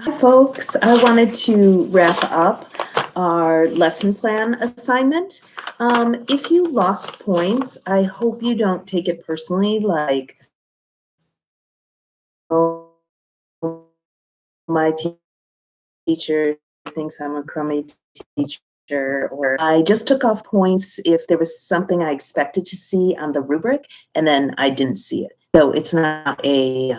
Hi, folks. I wanted to wrap up our lesson plan assignment. If you lost points, I hope you don't take it personally, like, oh, my teacher thinks I'm a crummy teacher, or I just took off points if there was something I expected to see on the rubric and then I didn't see it. So it's not a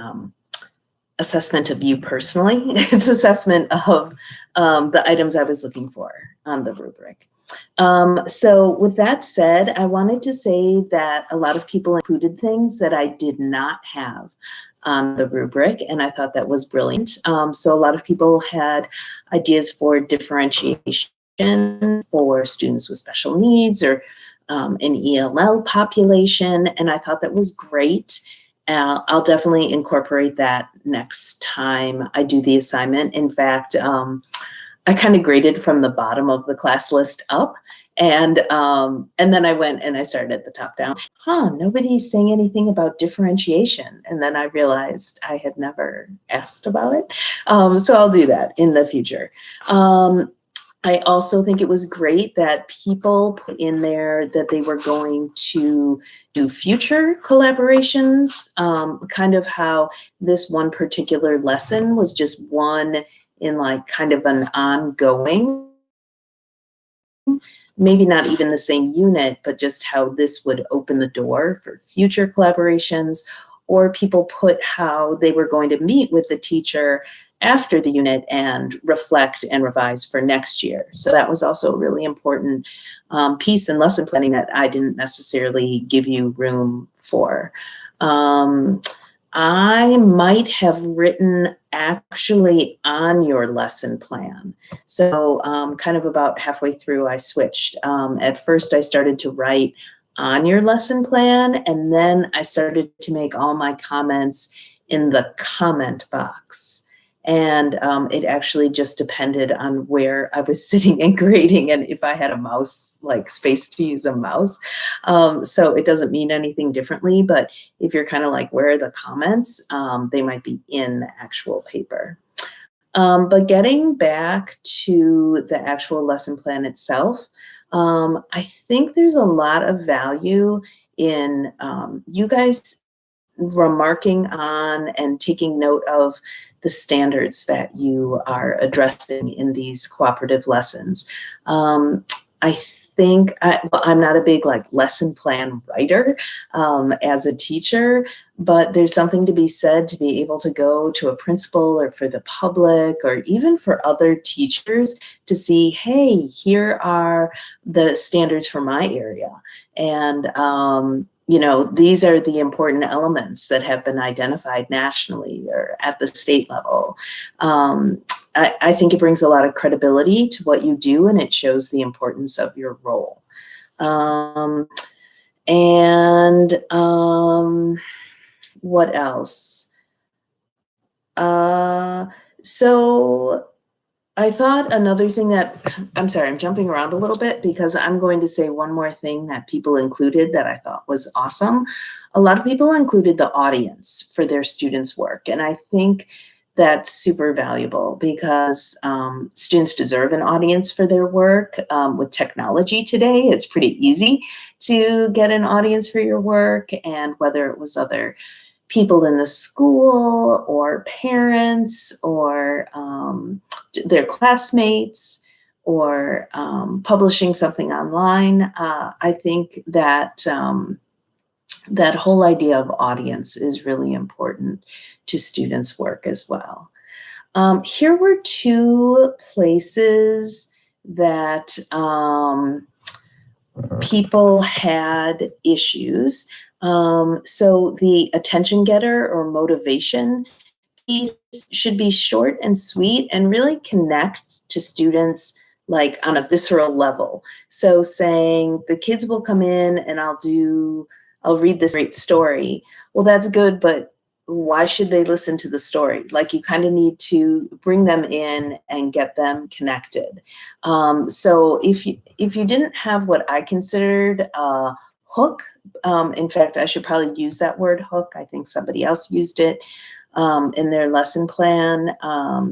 assessment of you personally. It's assessment of the items I was looking for on the rubric. So with that said, I wanted to say that a lot of people included things that I did not have on the rubric, and I thought that was brilliant. So a lot of people had ideas for differentiation for students with special needs or an ELL population, and I thought that was great. I'll definitely incorporate that next time I do the assignment. In fact, I kind of graded from the bottom of the class list up, and then I went and I started at the top down. Nobody's saying anything about differentiation, and then I realized I had never asked about it. So I'll do that in the future. I also think it was great that people put in there that they were going to do future collaborations, kind of how this one particular lesson was just one in like kind of an ongoing, maybe not even the same unit, but just how this would open the door for future collaborations, or people put how they were going to meet with the teacher after the unit and reflect and revise for next year. So that was also a really important piece in lesson planning that I didn't necessarily give you room for. I might have written actually on your lesson plan. So kind of about halfway through, I switched. At first, I started to write on your lesson plan, and then I started to make all my comments in the comment box. And it actually just depended on where I was sitting and grading and if I had a mouse, like space to use a mouse. So it doesn't mean anything differently, but if you're kind of like, where are the comments? They might be in the actual paper. But getting back to the actual lesson plan itself, I think there's a lot of value in you guys remarking on and taking note of the standards that you are addressing in these cooperative lessons. I think I'm not a big like lesson plan writer as a teacher, but there's something to be said to be able to go to a principal or for the public or even for other teachers to see, hey, here are the standards for my area. And you know, these are the important elements that have been identified nationally or at the state level. I think it brings a lot of credibility to what you do, and it shows the importance of your role. What else? So I thought another thing that, I'm sorry, I'm jumping around a little bit because I'm going to say one more thing that people included that I thought was awesome. A lot of people included the audience for their students' work. And I think that's super valuable because students deserve an audience for their work. With technology today, it's pretty easy to get an audience for your work. And whether it was other people in the school or parents or their classmates or publishing something online, I think that that whole idea of audience is really important to students' work as well. Here were two places that people had issues. So the attention getter or motivation piece should be short and sweet and really connect to students like on a visceral level. So saying the kids will come in and I'll read this great story. Well, that's good, but why should they listen to the story? Like you kind of need to bring them in and get them connected. So if you didn't have what I considered a hook, in fact, I should probably use that word hook. I think somebody else used it. in their lesson plan.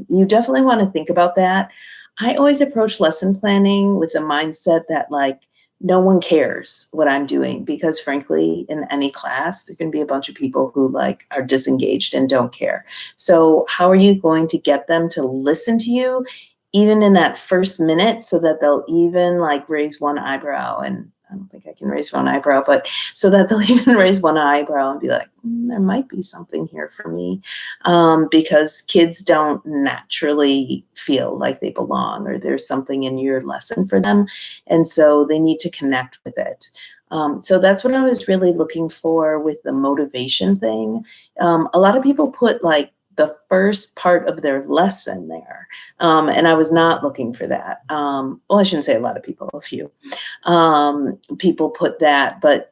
You definitely want to think about that. I always approach lesson planning with a mindset that like, no one cares what I'm doing, because frankly, in any class, there can be a bunch of people who like are disengaged and don't care. So how are you going to get them to listen to you even in that first minute, so that they'll even like raise one eyebrow? And I don't think I can raise one eyebrow, but so that they'll even raise one eyebrow and be like, there might be something here for me. Because kids don't naturally feel like they belong, or there's something in your lesson for them. And so they need to connect with it. So that's what I was really looking for with the motivation thing. A lot of people put like the first part of their lesson there. And I was not looking for that. Well, I shouldn't say a lot of people, a few people put that, but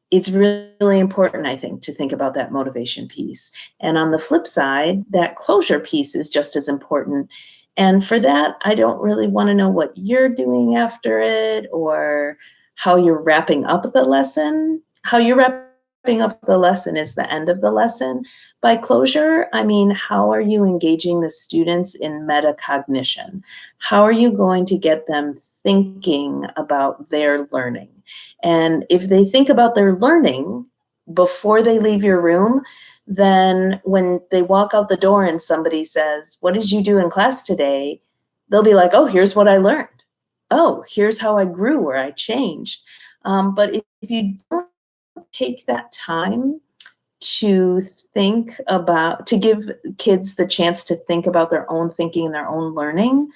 it's really important, I think, to think about that motivation piece. And on the flip side, that closure piece is just as important. And for that, I don't really want to know what you're doing after it or how you're wrapping up the lesson. How you're wrapping up the lesson is the end of the lesson. By closure, I mean, how are you engaging the students in metacognition? How are you going to get them thinking about their learning? And if they think about their learning before they leave your room, then when they walk out the door and somebody says, "What did you do in class today?" they'll be like, "Oh, here's what I learned. Oh, here's how I grew or I changed." But if you don't take that time to think about, to give kids the chance to think about their own thinking and their own learning,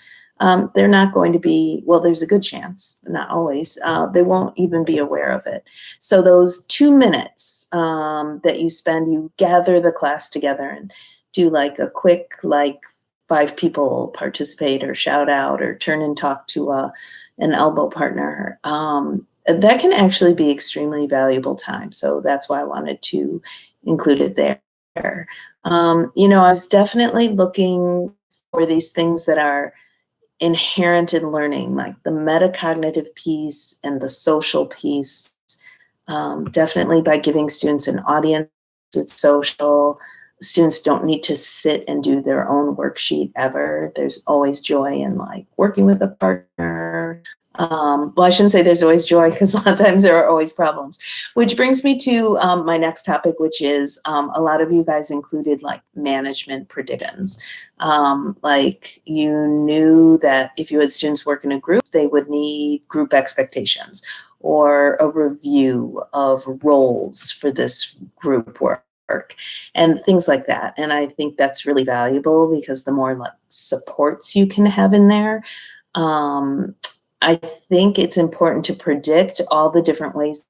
they're not going to be, well, there's a good chance, not always, they won't even be aware of it. So those 2 minutes that you spend, you gather the class together and do like a quick, like 5 people participate or shout out or turn and talk to an elbow partner. That can actually be extremely valuable time. So that's why I wanted to include it there. You know, I was definitely looking for these things that are inherent in learning, like the metacognitive piece and the social piece. Definitely by giving students an audience, it's social. Students don't need to sit and do their own worksheet ever. There's always joy in like working with a partner. Well, I shouldn't say there's always joy, because a lot of times there are always problems. Which brings me to my next topic, which is a lot of you guys included like management predictions. Like you knew that if you had students work in a group, they would need group expectations or a review of roles for this group work and things like that. And I think that's really valuable, because the more like supports you can have in there, I think it's important to predict all the different ways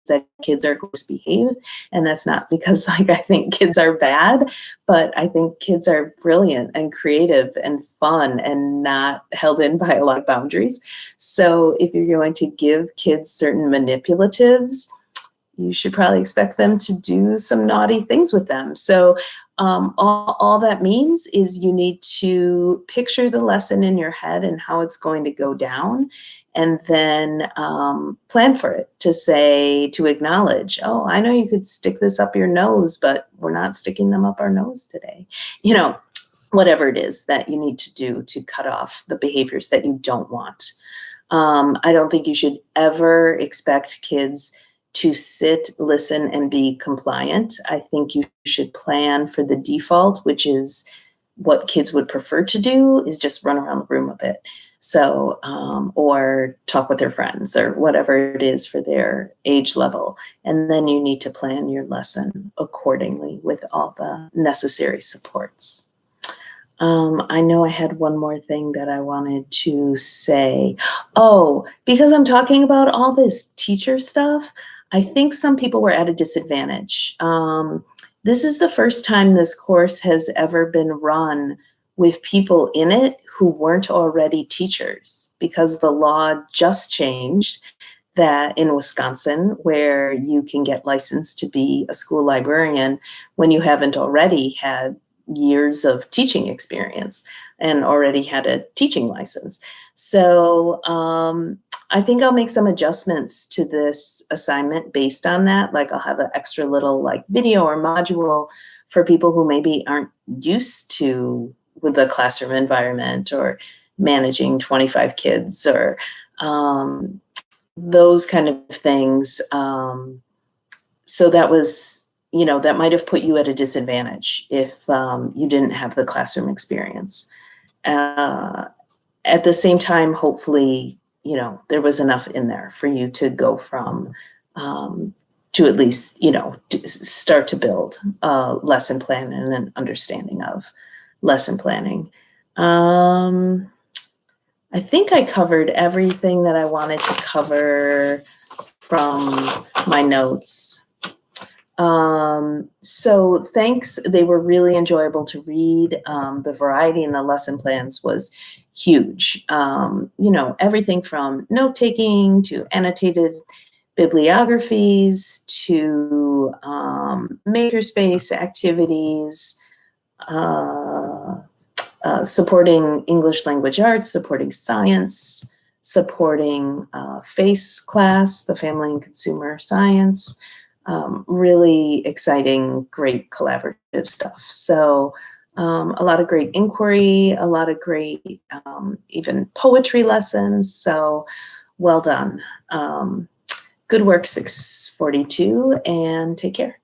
that kids are going to behave. And that's not because like I think kids are bad, but I think kids are brilliant and creative and fun and not held in by a lot of boundaries. So if you're going to give kids certain manipulatives, you should probably expect them to do some naughty things with them. So all that means is you need to picture the lesson in your head and how it's going to go down, and then plan for it, to say, to acknowledge, oh, I know you could stick this up your nose, but we're not sticking them up our nose today. You know, whatever it is that you need to do to cut off the behaviors that you don't want. I don't think you should ever expect kids to sit, listen, and be compliant. I think you should plan for the default, which is what kids would prefer to do, is just run around the room a bit. So, or talk with their friends or whatever it is for their age level. And then you need to plan your lesson accordingly with all the necessary supports. I know I had one more thing that I wanted to say. Oh, because I'm talking about all this teacher stuff, I think some people were at a disadvantage. This is the first time this course has ever been run with people in it who weren't already teachers, because the law just changed that in Wisconsin, where you can get licensed to be a school librarian when you haven't already had years of teaching experience and already had a teaching license. So I think I'll make some adjustments to this assignment based on that. Like I'll have an extra little like video or module for people who maybe aren't used to with the classroom environment or managing 25 kids or those kind of things. So that was, that might have put you at a disadvantage if you didn't have the classroom experience. At the same time, hopefully, there was enough in there for you to go from to at least, to start to build a lesson plan and an understanding of lesson planning. I think I covered everything that I wanted to cover from my notes. So thanks. They were really enjoyable to read. The variety in the lesson plans was huge. Everything from note-taking to annotated bibliographies to makerspace activities, supporting English language arts, supporting science, supporting FACE class, the Family and Consumer Science. Really exciting, great collaborative stuff. So a lot of great inquiry, a lot of great even poetry lessons. So well done. Good work, 642, and take care.